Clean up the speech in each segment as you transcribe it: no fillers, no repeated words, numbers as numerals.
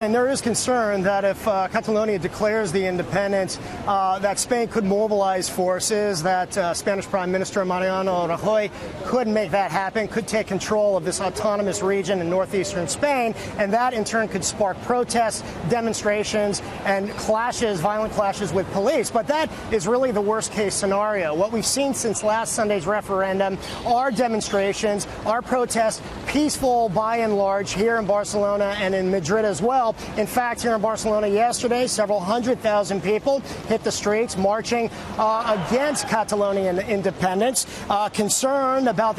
And there is concern that if Catalonia declares the independence, that Spain could mobilize forces, that Spanish Prime Minister Mariano Rajoy could make that happen, could take control of this autonomous region in northeastern Spain, and that in turn could spark protests, demonstrations, and clashes, violent clashes with police. But that is really the worst case scenario. What we've seen since last Sunday's referendum are demonstrations, are protests, peaceful by and large here in Barcelona and in Madrid as well. In fact, here in Barcelona yesterday, several 100,000 people hit the streets marching against Catalonian independence, concerned about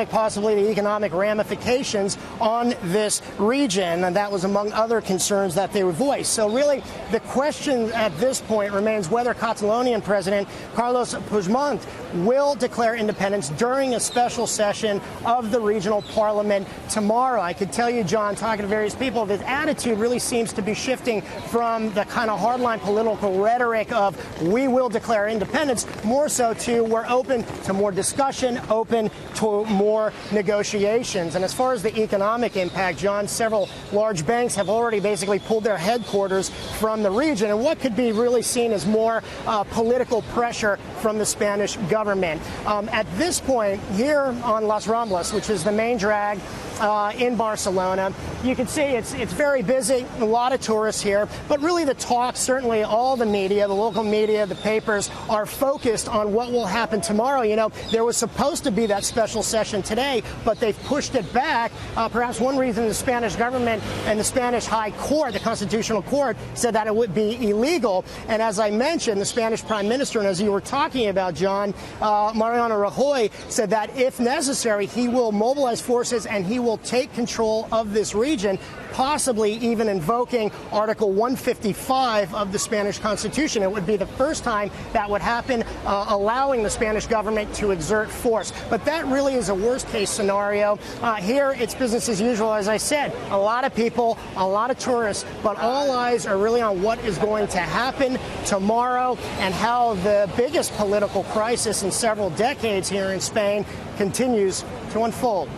possibly the economic ramifications on this region. And that was among other concerns that they would voice. So really, the question at this point remains whether Catalonian President Carlos Puigdemont will declare independence during a special session of the regional parliament tomorrow. I could tell you, John, talking to various people, the attitude really seems to be shifting from the kind of hardline political rhetoric of we will declare independence more so to we're open to more discussion, open to more negotiations. And as far as the economic impact, John, several large banks have already basically pulled their headquarters from the region, and what could be really seen as more political pressure from the Spanish government. At this point, here on Las Ramblas, which is the main drag in Barcelona, you can see it's very busy, a lot of tourists here, but really the talk, certainly all the media, the local media, the papers are focused on what will happen tomorrow. You know, there was supposed to be that special session today, but they've pushed it back. Perhaps one reason the Spanish government and the Spanish High Court, the Constitutional Court, said that it would be illegal. And as I mentioned, the Spanish Prime Minister, and as you were talking about, John, Mariano Rajoy, said that if necessary, he will mobilize forces and he will take control of this region, possibly even invoking Article 155 of the Spanish Constitution. It would be the first time that would happen, allowing the Spanish government to exert force. But that really is a worst-case scenario. Here, it's business as usual, as I said. A lot of people, a lot of tourists, but all eyes are really on what is going to happen tomorrow and how the biggest political crisis in several decades here in Spain continues to unfold.